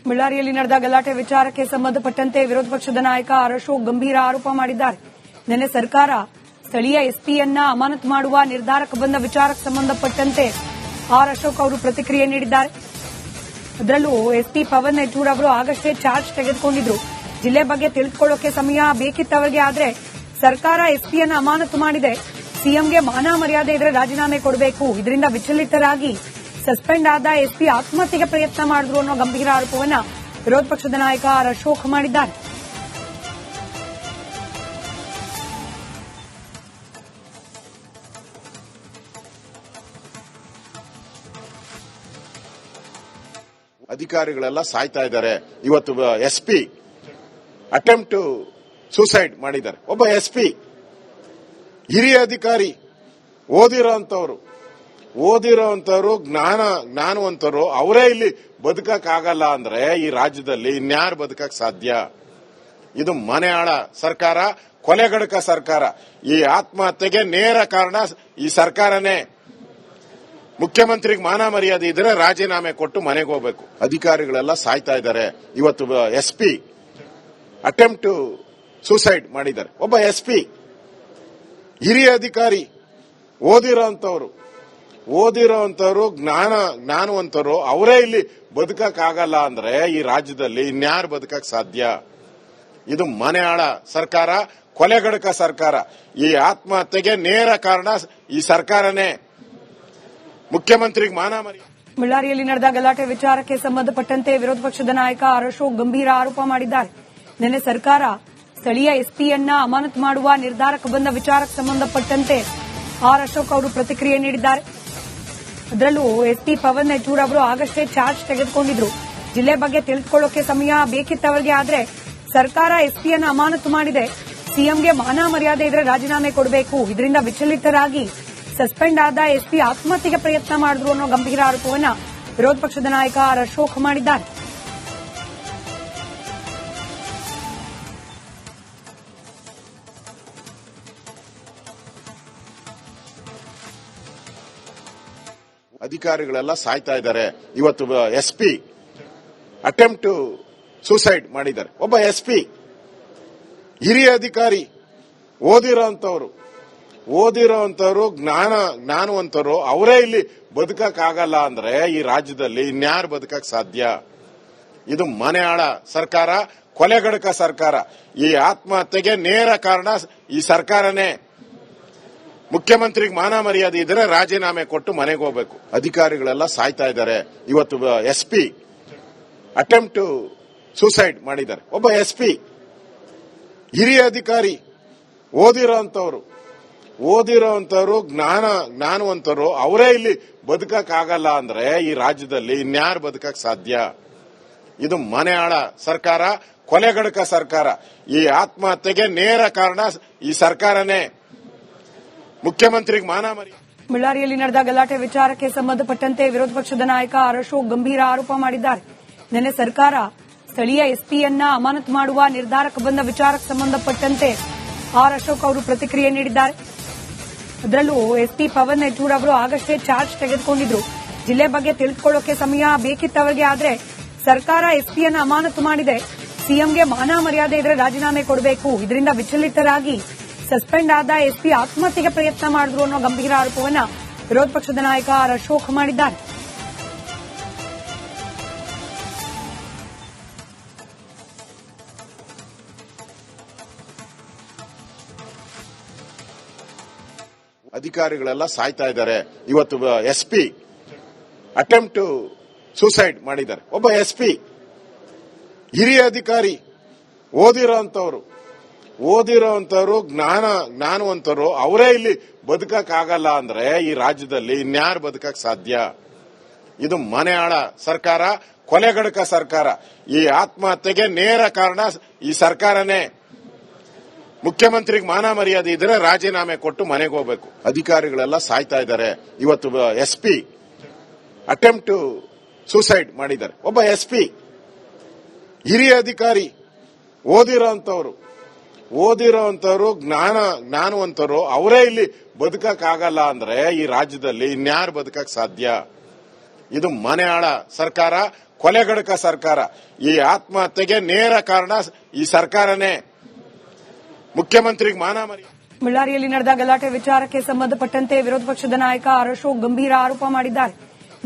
ಬಳ್ಳಾರಿಯಲ್ಲಿ ನಡೆದ ಗಲಾಟೆ ವಿಚಾರಕ್ಕೆ ಸಂಬಂಧಪಟ್ಟಂತೆ ವಿರೋಧ ಪಕ್ಷದ ನಾಯಕ ಆರ್ ಅಶೋಕ್ ಗಂಭೀರ ಆರೋಪ ಮಾಡಿದ್ದಾರೆ. ನಿನ್ನೆ ಸರ್ಕಾರ ಸ್ಥಳೀಯ ಎಸ್ಪಿಯನ್ನ ಅಮಾನತು ಮಾಡುವ ನಿರ್ಧಾರಕ್ಕೆ ಬಂದ ವಿಚಾರಕ್ಕೆ ಸಂಬಂಧಪಟ್ಟಂತೆ ಆರ್ ಅಶೋಕ್ ಅವರು ಪ್ರತಿಕ್ರಿಯೆ ನೀಡಿದ್ದಾರೆ. ಅದರಲ್ಲೂ ಎಸ್ಪಿ ಪವನ್ ಯೆಚೂರ್ ಅವರು ಆಗಷ್ಟೇ ಚಾರ್ಜ್ ತೆಗೆದುಕೊಂಡಿದ್ರು. ಜಿಲ್ಲೆ ಬಗ್ಗೆ ತಿಳಿದುಕೊಳ್ಳೋಕೆ ಸಮಯ ಬೇಕಿತ್ತವರಿಗೆ, ಆದ್ರೆ ಸರ್ಕಾರ ಎಸ್ಪಿಯನ್ನ ಅಮಾನತು ಮಾಡಿದೆ. ಸಿಎಂಗೆ ಮಾನ ಮರ್ಯಾದೆ ಇದ್ರೆ ರಾಜೀನಾಮೆ ಕೊಡಬೇಕು. ಇದರಿಂದ ವಿಚಲಿತರಾಗಿ ಸಸ್ಪೆಂಡ್ ಆದ ಎಸ್ಪಿ ಆತ್ಮಹತ್ಯೆಗೆ ಪ್ರಯತ್ನ ಮಾಡಿದ್ರು ಅನ್ನೋ ಗಂಭೀರ ಆರೋಪವನ್ನ ವಿರೋಧ ಪಕ್ಷದ ನಾಯಕ ಆರ್ ಅಶೋಕ್ ಮಾಡಿದ್ದಾರೆ. ಅಧಿಕಾರಿಗಳೆಲ್ಲ ಸಾಯ್ತಾ ಇದ್ದಾರೆ. ಇವತ್ತು ಎಸ್ಪಿ ಅಟೆಂಪ್ಟ್ ಟು ಸೂಸೈಡ್ ಮಾಡಿದ್ದಾರೆ. ಒಬ್ಬ ಎಸ್ಪಿ ಹಿರಿಯ ಅಧಿಕಾರಿ, ಓದಿರೋಂತವ್ರು ಜ್ಞಾನವಂತರು, ಅವರೇ ಇಲ್ಲಿ ಬದುಕಕ್ಕಾಗಲ್ಲ ಅಂದ್ರೆ ಈ ರಾಜ್ಯದಲ್ಲಿ ಇನ್ಯಾರು ಬದುಕಕ್ ಸಾಧ್ಯ? ಇದು ಮನೆಯಾಳ ಸರ್ಕಾರ, ಕೊಲೆಗಡಕ ಸರ್ಕಾರ. ಈ ಆತ್ಮಹತ್ಯೆಗೆ ನೇರ ಕಾರಣ ಈ ಸರ್ಕಾರನೇ. ಮುಖ್ಯಮಂತ್ರಿಗೆ ಮಾನ ಮರ್ಯಾದೆ ಇದ್ರೆ ರಾಜೀನಾಮೆ ಕೊಟ್ಟು ಮನೆಗೆ ಹೋಗ್ಬೇಕು. ಅಧಿಕಾರಿಗಳೆಲ್ಲ ಸಾಯ್ತಾ ಇದ್ದಾರೆ. ಇವತ್ತು ಎಸ್ಪಿ ಅಟೆಂಪ್ಟ್ ಟು ಸೂಸೈಡ್ ಮಾಡಿದ್ದಾರೆ. ಒಬ್ಬ ಎಸ್ಪಿ ಹಿರಿಯ ಅಧಿಕಾರಿ, ಓದಿರೋಂತವ್ರು ಜ್ಞಾನವಂತರು, ಅವರೇ ಇಲ್ಲಿ ಬದುಕಕ್ಕಾಗಲ್ಲ ಅಂದ್ರೆ ಈ ರಾಜ್ಯದಲ್ಲಿ ಇನ್ಯಾರು ಬದುಕಕ್ ಸಾಧ್ಯ? ಇದು ಮನೆಯಾಳ ಸರ್ಕಾರ, ಕೊಲೆಗಡಕ ಸರ್ಕಾರ. ಈ ಆತ್ಮಹತ್ಯೆಗೆ ನೇರ ಕಾರಣ ಈ ಸರ್ಕಾರನೇ. ಮುಖ್ಯಮಂತ್ರಿಗೆ ಮಾನ ಮರ್ಯಾದೆ. ಬಳ್ಳಾರಿಯಲ್ಲಿ ನಡೆದ ಗಲಾಟೆ ವಿಚಾರಕ್ಕೆ ಸಂಬಂಧಪಟ್ಟಂತೆ ವಿರೋಧ ಪಕ್ಷದ ನಾಯಕ ಆರ್ ಅಶೋಕ್ ಗಂಭೀರ ಆರೋಪ ಮಾಡಿದ್ದಾರೆ. ನಿನ್ನೆ ಸರ್ಕಾರ ಸ್ಥಳೀಯ ಎಸ್ಪಿಯನ್ನ ಅಮಾನತು ಮಾಡುವ ನಿರ್ಧಾರಕ್ಕೆ ಬಂದ ವಿಚಾರಕ್ಕೆ ಸಂಬಂಧಪಟ್ಟಂತೆ ಆರ್ ಅಶೋಕ್ ಅವರು ಪ್ರತಿಕ್ರಿಯೆ ನೀಡಿದ್ದಾರೆ. ಅದರಲ್ಲೂ ಎಸ್ಪಿ ಪವನ್ ಯೆಚೂರ್ ಅವರು ಆಗಷ್ಟೇ ಚಾರ್ಜ್ ತೆಗೆದುಕೊಂಡಿದ್ರು. ಜಿಲ್ಲೆ ಬಗ್ಗೆ ತಿಳಿದುಕೊಳ್ಳೋಕೆ ಸಮಯ ಬೇಕಿತ್ತವರಿಗೆ, ಆದ್ರೆ ಸರ್ಕಾರ ಎಸ್ಪಿಯನ್ನ ಅಮಾನತು ಮಾಡಿದೆ. ಸಿಎಂಗೆ ಮಾನ ಮರ್ಯಾದೆ ಇದ್ರೆ ರಾಜೀನಾಮೆ ಕೊಡಬೇಕು. ಇದರಿಂದ ವಿಚಲಿತರಾಗಿ ಸಸ್ಪೆಂಡ್ ಆದ ಎಸ್ಪಿ ಆತ್ಮಹತ್ಯೆಗೆ ಪ್ರಯತ್ನ ಮಾಡಿದ್ರು ಅನ್ನೋ ಗಂಭೀರ ಆರೋಪವನ್ನ ವಿರೋಧ ಪಕ್ಷದ ನಾಯಕ ಆರ್ ಅಶೋಕ್ ಮಾಡಿದ್ದಾರೆ. ಅಧಿಕಾರಿಗಳೆಲ್ಲ ಸಾಯ್ತಾ ಇದ್ದಾರೆ. ಇವತ್ತು ಎಸ್ಪಿ ಅಟೆಂಪ್ಟ್ ಟು ಸೂಸೈಡ್ ಮಾಡಿದ್ದಾರೆ. ಒಬ್ಬ ಎಸ್ಪಿ ಹಿರಿಯ ಅಧಿಕಾರಿ, ಓದಿರೋಂತವ್ರು ಜ್ಞಾನವಂತರು, ಅವರೇ ಇಲ್ಲಿ ಬದುಕಕ್ಕಾಗಲ್ಲ ಅಂದ್ರೆ ಈ ರಾಜ್ಯದಲ್ಲಿ ಇನ್ಯಾರು ಬದುಕಕ್ ಸಾಧ್ಯ? ಇದು ಮನೆಯಾಳ ಸರ್ಕಾರ, ಕೊಲೆಗಡಕ ಸರ್ಕಾರ. ಈ ಆತ್ಮಹತ್ಯೆಗೆ ನೇರ ಕಾರಣ ಈ ಸರ್ಕಾರನೇ. ಮುಖ್ಯಮಂತ್ರಿಗೆ ಮಾನ ಮರ್ಯಾದೆ ಇದ್ರೆ ರಾಜೀನಾಮೆ ಕೊಟ್ಟು ಮನೆಗೆ ಹೋಗ್ಬೇಕು. ಅಧಿಕಾರಿಗಳೆಲ್ಲ ಸಾಯ್ತಾ ಇದ್ದಾರೆ. ಇವತ್ತು ಎಸ್ಪಿ ಅಟೆಂಪ್ಟ್ ಟು ಸೂಸೈಡ್ ಮಾಡಿದ್ದಾರೆ. ಒಬ್ಬ ಎಸ್ಪಿ ಹಿರಿಯ ಅಧಿಕಾರಿ, ಓದಿರೋಂತವ್ರು ಜ್ಞಾನವಂತರು, ಅವರೇ ಇಲ್ಲಿ ಬದುಕಕ್ಕಾಗಲ್ಲ ಅಂದ್ರೆ ಈ ರಾಜ್ಯದಲ್ಲಿ ಇನ್ಯಾರು ಬದುಕಕ್ ಸಾಧ್ಯ? ಇದು ಮನೆಯಾಳ ಸರ್ಕಾರ, ಕೊಲೆಗಡಕ ಸರ್ಕಾರ. ಈ ಆತ್ಮಹತ್ಯೆಗೆ ನೇರ ಕಾರಣ ಈ ಸರ್ಕಾರನೇ. ಮುಖ್ಯಮಂತ್ರಿಗೆ ಮಾನ ಮರ್ಯಾದೆ. ಬಳ್ಳಾರಿಯಲ್ಲಿ ನಡೆದ ಗಲಾಟೆ ವಿಚಾರಕ್ಕೆ ಸಂಬಂಧಪಟ್ಟಂತೆ ವಿರೋಧ ಪಕ್ಷದ ನಾಯಕ ಆರ್ ಅಶೋಕ್ ಗಂಭೀರ ಆರೋಪ ಮಾಡಿದ್ದಾರೆ. ನಿನ್ನೆ ಸರ್ಕಾರ ಸ್ಥಳೀಯ ಎಸ್ಪಿಯನ್ನ ಅಮಾನತು ಮಾಡುವ ನಿರ್ಧಾರಕ್ಕೆ ಬಂದ ವಿಚಾರಕ್ಕೆ ಸಂಬಂಧಪಟ್ಟಂತೆ ಆರ್ ಅಶೋಕ್ ಅವರು ಪ್ರತಿಕ್ರಿಯೆ ನೀಡಿದ್ದಾರೆ. ಅದರಲ್ಲೂ ಎಸ್ಪಿ ಪವನ್ ಯೆಚೂರ್ ಅವರು ಆಗಷ್ಟೇ ಚಾರ್ಜ್ ತೆಗೆದುಕೊಂಡಿದ್ರು. ಜಿಲ್ಲೆ ಬಗ್ಗೆ ತಿಳಿದುಕೊಳ್ಳೋಕೆ ಸಮಯ ಬೇಕಿತ್ತವರಿಗೆ, ಆದ್ರೆ ಸರ್ಕಾರ ಎಸ್ಪಿಯನ್ನ ಅಮಾನತು ಮಾಡಿದೆ. ಸಿಎಂಗೆ ಮಾನ ಮರ್ಯಾದೆ ಇದ್ರೆ ರಾಜೀನಾಮೆ ಕೊಡಬೇಕು. ಇದರಿಂದ ವಿಚಲಿತರಾಗಿ ಸಸ್ಪೆಂಡ್ ಆದ ಎಸ್ಪಿ ಆತ್ಮಹತ್ಯೆಗೆ ಪ್ರಯತ್ನ ಮಾಡಿದ್ರು ಅನ್ನೋ ಗಂಭೀರ ಆರೋಪವನ್ನ ವಿರೋಧ ಪಕ್ಷದ ನಾಯಕ ಆರ್ ಅಶೋಕ್ ಮಾಡಿದ್ದಾರೆ. ಅಧಿಕಾರಿಗಳೆಲ್ಲ ಸಾಯ್ತಾ ಇದ್ದಾರೆ. ಇವತ್ತು ಎಸ್ಪಿ ಅಟೆಂಪ್ಟ್ ಟು ಸೂಸೈಡ್ ಮಾಡಿದ್ದಾರೆ. ಒಬ್ಬ ಎಸ್ಪಿ ಹಿರಿಯ ಅಧಿಕಾರಿ, ಓದಿರೋಂತವ್ರು ಜ್ಞಾನವಂತರು, ಅವರೇ ಇಲ್ಲಿ ಬದುಕಕ್ಕಾಗಲ್ಲ ಅಂದ್ರೆ ಈ ರಾಜ್ಯದಲ್ಲಿ ಇನ್ಯಾರು ಬದುಕಕ್ ಸಾಧ್ಯ? ಇದು ಮನೆಯಾಳ ಸರ್ಕಾರ, ಕೊಲೆಗಡಕ ಸರ್ಕಾರ. ಈ ಆತ್ಮಹತ್ಯೆಗೆ ನೇರ ಕಾರಣ ಈ ಸರ್ಕಾರನೇ. ಮುಖ್ಯಮಂತ್ರಿಗೆ ಮಾನ ಮರ್ಯಾದೆ ಇದ್ರೆ ರಾಜೀನಾಮೆ ಕೊಟ್ಟು ಮನೆಗೆ ಹೋಗ್ಬೇಕು. ಅಧಿಕಾರಿಗಳೆಲ್ಲ ಸಾಯ್ತಾ ಇದ್ದಾರೆ. ಇವತ್ತು ಎಸ್ಪಿ ಅಟೆಂಪ್ಟ್ ಟು ಸೂಸೈಡ್ ಮಾಡಿದ್ದಾರೆ. ಒಬ್ಬ ಎಸ್ಪಿ ಹಿರಿಯ ಅಧಿಕಾರಿ, ಓದಿರೋಂತವ್ರು ಜ್ಞಾನವಂತರು, ಅವರೇ ಇಲ್ಲಿ ಬದುಕಕ್ಕಾಗಲ್ಲ ಅಂದ್ರೆ ಈ ರಾಜ್ಯದಲ್ಲಿ ಇನ್ಯಾರು ಬದುಕಕ್ ಸಾಧ್ಯ? ಇದು ಮನೆಯಾಳ ಸರ್ಕಾರ, ಕೊಲೆಗಡಕ ಸರ್ಕಾರ. ಈ ಆತ್ಮಹತ್ಯೆಗೆ ನೇರ ಕಾರಣ ಈ ಸರ್ಕಾರನೇ. ಮುಖ್ಯಮಂತ್ರಿಗೆ ಮಾನ ಮರ್ಯಾದೆ. ಬಳ್ಳಾರಿಯಲ್ಲಿ ನಡೆದ ಗಲಾಟೆ ವಿಚಾರಕ್ಕೆ ಸಂಬಂಧಪಟ್ಟಂತೆ ವಿರೋಧ ಪಕ್ಷದ ನಾಯಕ ಅಶೋಕ್ ಗಂಭೀರ ಆರೋಪ ಮಾಡಿದ್ದಾರೆ.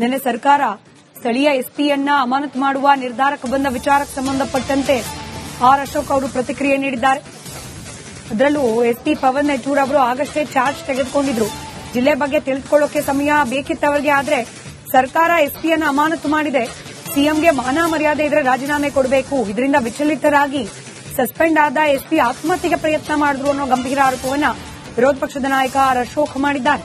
ನಿನ್ನೆ ಸರ್ಕಾರ ಸ್ಥಳೀಯ ಎಸ್ಪಿಯನ್ನ ಅಮಾನತು ಮಾಡುವ ನಿರ್ಧಾರಕ್ಕೆ ಬಂದ ವಿಚಾರಕ್ಕೆ ಸಂಬಂಧಪಟ್ಟಂತೆ ಅಶೋಕ್ ಅವರು ಪ್ರತಿಕ್ರಿಯೆ ನೀಡಿದ್ದಾರೆ. ಅದರಲ್ಲೂ ಎಸ್ಪಿ ಪವನ್ ನೆಟ್ಟೂರ್ ಅವರು ಆಗಷ್ಟೇ ಚಾರ್ಜ್ ತೆಗೆದುಕೊಂಡಿದ್ರು. ಜಿಲ್ಲೆ ಬಗ್ಗೆ ತಿಳಿದುಕೊಳ್ಳೋಕೆ ಸಮಯ ಬೇಕಿತ್ತವರಿಗೆ, ಆದ್ರೆ ಸರ್ಕಾರ ಎಸ್ಪಿಯನ್ನ ಅಮಾನತು ಮಾಡಿದೆ. ಸಿಎಂಗೆ ಮಾನ ಮರ್ಯಾದೆ ಇದ್ರೆ ರಾಜೀನಾಮೆ ಕೊಡಬೇಕು. ಇದರಿಂದ ವಿಚಲಿತರಾಗಿ ಸಸ್ಪೆಂಡ್ ಆದ ಎಸ್ಪಿ ಆತ್ಮಹತ್ಯೆಗೆ ಪ್ರಯತ್ನ ಮಾಡಿದ್ರು ಅನ್ನೋ ಗಂಭೀರ ಆರೋಪವನ್ನ ವಿರೋಧ ಪಕ್ಷದ ನಾಯಕ ಅಶೋಕ್ ಮಾಡಿದ್ದಾರೆ.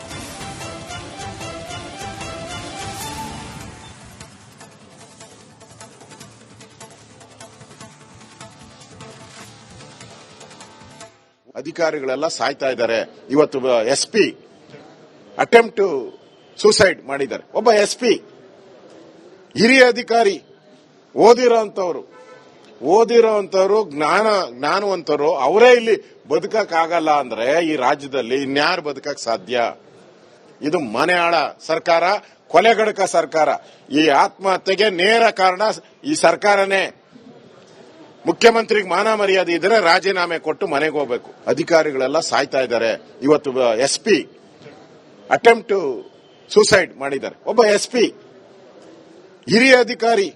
ಅಧಿಕಾರಿಗಳೆಲ್ಲ ಸಾಯ್ತಾ ಇದ್ದಾರೆ. ಇವತ್ತು ಎಸ್ಪಿ ಅಟೆಂಪ್ಟ್ ಸೂಸೈಡ್ ಮಾಡಿದ್ದಾರೆ. ಒಬ್ಬ ಎಸ್ಪಿ ಹಿರಿಯ ಅಧಿಕಾರಿ, ಓದಿರೋಂಥವ್ರು ಜ್ಞಾನವಂತರು ಅವರೇ ಇಲ್ಲಿ ಬದುಕಕ್ಕಾಗಲ್ಲ ಅಂದ್ರೆ ಈ ರಾಜ್ಯದಲ್ಲಿ ಇನ್ಯಾರು ಬದುಕಕ್ ಸಾಧ್ಯ? ಇದು ಮನೆಯಾಳ ಸರ್ಕಾರ, ಕೊಲೆಗಡಕ ಸರ್ಕಾರ. ಈ ಆತ್ಮಹತ್ಯೆಗೆ ನೇರ ಕಾರಣ ಈ ಸರ್ಕಾರನೇ. ಮುಖ್ಯಮಂತ್ರಿಗೆ ಮಾನ ಮರ್ಯಾದೆ ಇದ್ರೆ ರಾಜೀನಾಮೆ ಕೊಟ್ಟು ಮನೆಗೆ ಹೋಗ್ಬೇಕು. ಅಧಿಕಾರಿಗಳೆಲ್ಲ ಸಾಯ್ತಾ ಇದ್ದಾರೆ. ಇವತ್ತು ಎಸ್ಪಿ ಅಟೆಂಪ್ಟ್ ಸೂಸೈಡ್ ಮಾಡಿದ್ದಾರೆ. ಒಬ್ಬ ಎಸ್ಪಿ ಹಿರಿಯ ಅಧಿಕಾರಿ,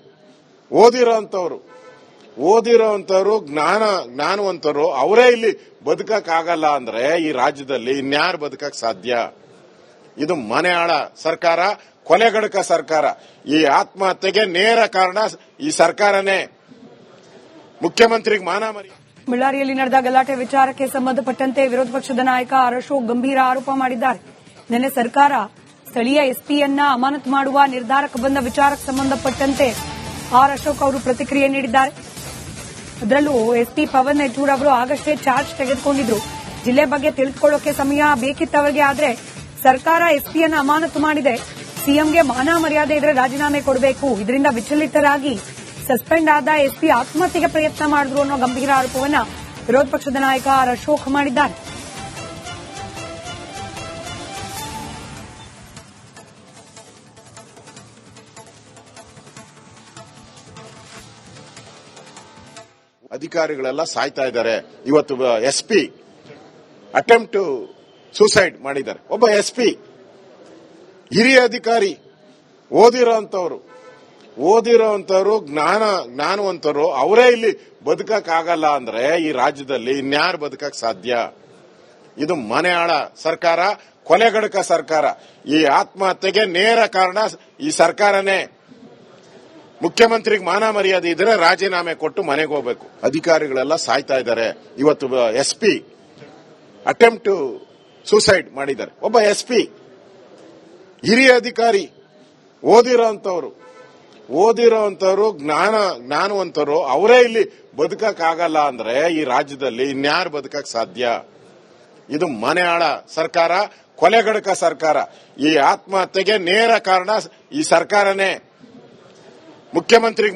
ಓದಿರೋಂಥವ್ರು ಜ್ಞಾನವಂತರು ಅವರೇ ಇಲ್ಲಿ ಬದುಕಕ್ಕಾಗಲ್ಲ ಅಂದ್ರೆ ಈ ರಾಜ್ಯದಲ್ಲಿ ಇನ್ಯಾರು ಬದುಕಕ್ ಸಾಧ್ಯ? ಇದು ಮನೆಯಾಳ ಸರ್ಕಾರ, ಕೊಲೆಗಡಕ ಸರ್ಕಾರ. ಈ ಆತ್ಮಹತ್ಯೆಗೆ ನೇರ ಕಾರಣ ಈ ಸರ್ಕಾರನೇ. ಮುಖ್ಯಮಂತ್ರಿಗೆ ಮಾನ ಮರ್ಯಾದೆ. ಬಳ್ಳಾರಿಯಲ್ಲಿ ನಡೆದ ಗಲಾಟೆ ವಿಚಾರಕ್ಕೆ ಸಂಬಂಧಪಟ್ಟಂತೆ ವಿರೋಧ ಪಕ್ಷದ ನಾಯಕ ಅಶೋಕ್ ಗಂಭೀರ ಆರೋಪ ಮಾಡಿದ್ದಾರೆ. ನಿನ್ನೆ ಸರ್ಕಾರ ಸ್ಥಳೀಯ ಎಸ್ಪಿಯನ್ನ ಅಮಾನತು ಮಾಡುವ ನಿರ್ಧಾರಕ್ಕೆ ಬಂದ ವಿಚಾರಕ್ಕೆ ಸಂಬಂಧಪಟ್ಟಂತೆ ಅಶೋಕ್ ಅವರು ಪ್ರತಿಕ್ರಿಯೆ ನೀಡಿದ್ದಾರೆ. ಅದರಲ್ಲೂ ಎಸ್ಪಿ ಪವನ್ ನೆಟ್ಟೂರ್ ಅವರು ಆಗಷ್ಟೇ ಚಾರ್ಜ್ ತೆಗೆದುಕೊಂಡಿದ್ರು. ಜಿಲ್ಲೆ ಬಗ್ಗೆ ತಿಳಿದುಕೊಳ್ಳೋಕೆ ಸಮಯ ಬೇಕಿತ್ತವರಿಗೆ, ಆದ್ರೆ ಸರ್ಕಾರ ಎಸ್ಪಿಯನ್ನ ಅಮಾನತು ಮಾಡಿದೆ. ಸಿಎಂಗೆ ಮಾನ ಮರ್ಯಾದೆ ಇದ್ರೆ ರಾಜೀನಾಮೆ ಕೊಡಬೇಕು. ಇದರಿಂದ ವಿಚಲಿತರಾಗಿ ಸಸ್ಪೆಂಡ್ ಆದ ಎಸ್ಪಿ ಆತ್ಮಹತ್ಯೆಗೆ ಪ್ರಯತ್ನ ಮಾಡಿದ್ರು ಅನ್ನೋ ಗಂಭೀರ ಆರೋಪವನ್ನ ವಿರೋಧ ಪಕ್ಷದ ನಾಯಕ ಅಶೋಕ್ ಮಾಡಿದ್ದಾರೆ. ಅಧಿಕಾರಿಗಳೆಲ್ಲ ಸಾಯ್ತಾ ಇದ್ದಾರೆ. ಇವತ್ತು ಎಸ್ಪಿ ಅಟೆಂಪ್ಟ್ ಸೂಸೈಡ್ ಮಾಡಿದ್ದಾರೆ. ಒಬ್ಬ ಎಸ್ಪಿ ಹಿರಿಯ ಅಧಿಕಾರಿ, ಓದಿರೋಂಥವ್ರು ಜ್ಞಾನವಂತರು ಅವರೇ ಇಲ್ಲಿ ಬದುಕಕ್ಕಾಗಲ್ಲ ಅಂದ್ರೆ ಈ ರಾಜ್ಯದಲ್ಲಿ ಇನ್ಯಾರು ಬದುಕಕ್ ಸಾಧ್ಯ? ಇದು ಮನೆಯಾಳ ಸರ್ಕಾರ, ಕೊಲೆಗಡಕ ಸರ್ಕಾರ. ಈ ಆತ್ಮಹತ್ಯೆಗೆ ನೇರ ಕಾರಣ ಈ ಸರ್ಕಾರನೇ. ಮುಖ್ಯಮಂತ್ರಿಗೆ ಮಾನ ಮರ್ಯಾದೆ ಇದ್ರೆ ರಾಜೀನಾಮೆ ಕೊಟ್ಟು ಮನೆಗೆ ಹೋಗ್ಬೇಕು. ಅಧಿಕಾರಿಗಳೆಲ್ಲ ಸಾಯ್ತಾ ಇದ್ದಾರೆ. ಇವತ್ತು ಎಸ್ಪಿ ಅಟೆಂಪ್ಟ್ ಸೂಸೈಡ್ ಮಾಡಿದ್ದಾರೆ. ಒಬ್ಬ ಎಸ್ಪಿ ಹಿರಿಯ ಅಧಿಕಾರಿ, ಓದಿರೋಂಥವ್ರು ಜ್ಞಾನವಂತರು ಅವರೇ ಇಲ್ಲಿ ಬದುಕಕ್ಕಾಗಲ್ಲ ಅಂದ್ರೆ ಈ ರಾಜ್ಯದಲ್ಲಿ ಇನ್ಯಾರು ಬದುಕಕ್ ಸಾಧ್ಯ? ಇದು ಮನೆಯಾಳ ಸರ್ಕಾರ, ಕೊಲೆಗಡಕ ಸರ್ಕಾರ. ಈ ಆತ್ಮಹತ್ಯೆಗೆ ನೇರ ಕಾರಣ ಈ ಸರ್ಕಾರನೇ. ಮುಖ್ಯಮಂತ್ರಿಗೆ